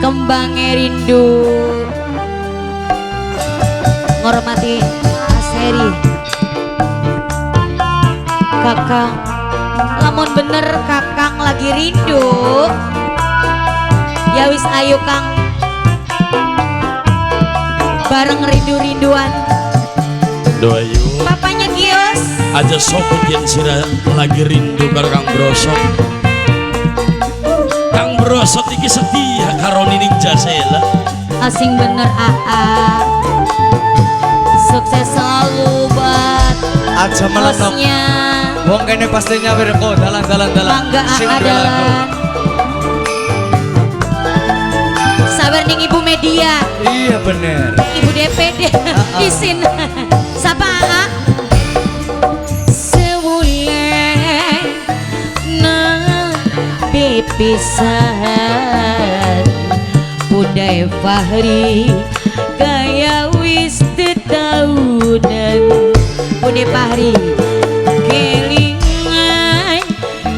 kembangnya rindu ngormati Mas Heri Kakang lamun bener Kakang lagi rindu ya wis ayo Kang bareng rindu-rinduan doa yuk papanya Gios aja soput yang sira lagi rindu karo Kang Brosot. Kang Brosot iki setia karo Nining Jasela. asing bener AA sukses selalu buat aja meletok bosnya wong kene pastinya berko dalan-dalan bangga dalan sabar ning Ibu Media iya bener Ibu DPD isin sapa AA sewulan na bepisahan budaya Fahri gaya wis tetaunan budaya Fahri kelingan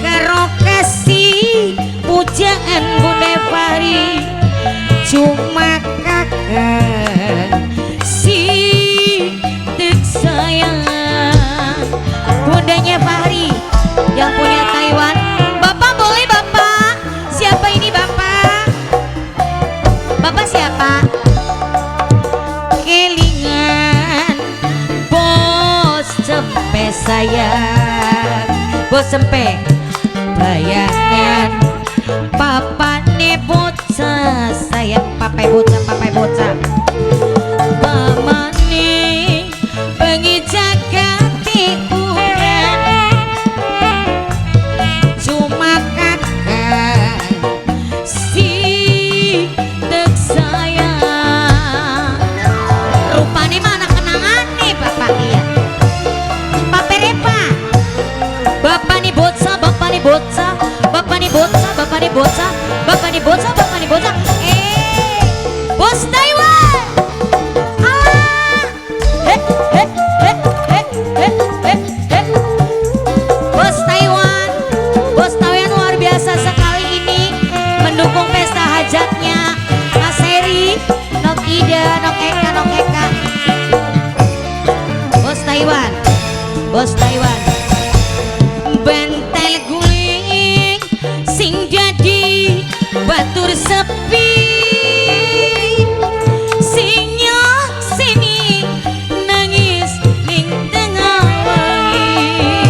karo kasih pujaan budaya Fahri cuma kakak si tek sayang bundanya Fahri yang punya Taiwan. Bapak boleh Bapak siapa ini Bapak? Bapak siapa? Kelingan bos sempe sayang bos sempe bayangan papane bocah sayang papai bocah mamane bengi jagati urang cuma kakak si tek sayang rupane mana kenangan nih bapak iya papai repa bapak nih bocah bos Taiwan bos Taiwan luar biasa sekali ini mendukung pesta hajatnya Mas Heri Nok Ida Nok Eka bos Taiwan bentel guling sing jadi batur sepi sing nyok sini nangis ning tengah wengi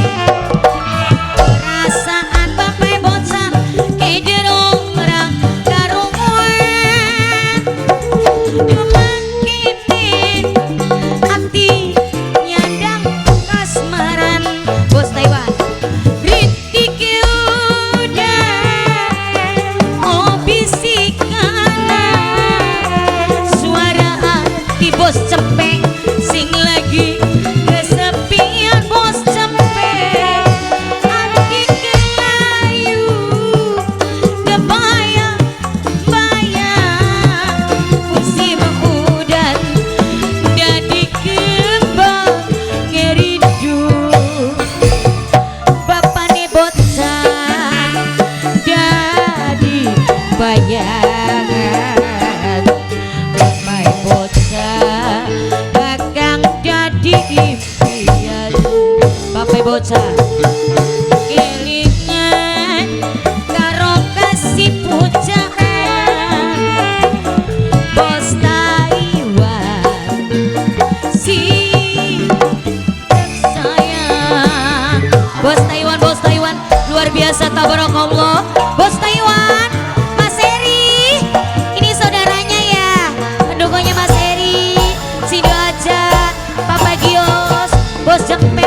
perasaan bapak bocah kejerong merang karuan kemangkitin hati nyandang kasmaran bos Taiwan ritik udah oh bisikana suara hati bos cepeng sing lagi kesepian bos cepeng hati kelayu kebayang musim udan jadi kembang ngerindu bapak nih bocah jadi bayangan bapak bocah kakang jadi impian bapak bocah kelingan karo kasih pujaan bos Taiwan si sayang bos Taiwan luar biasa tabarakallah bos Taiwan Mas Heri ini saudaranya ya pendukungnya Mas Heri sini aja Papa Gios bos Jempe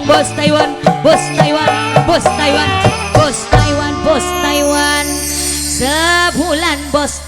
bos Taiwan, bos Taiwan, bos Taiwan, bos Taiwan, bos Taiwan. Sebulan bos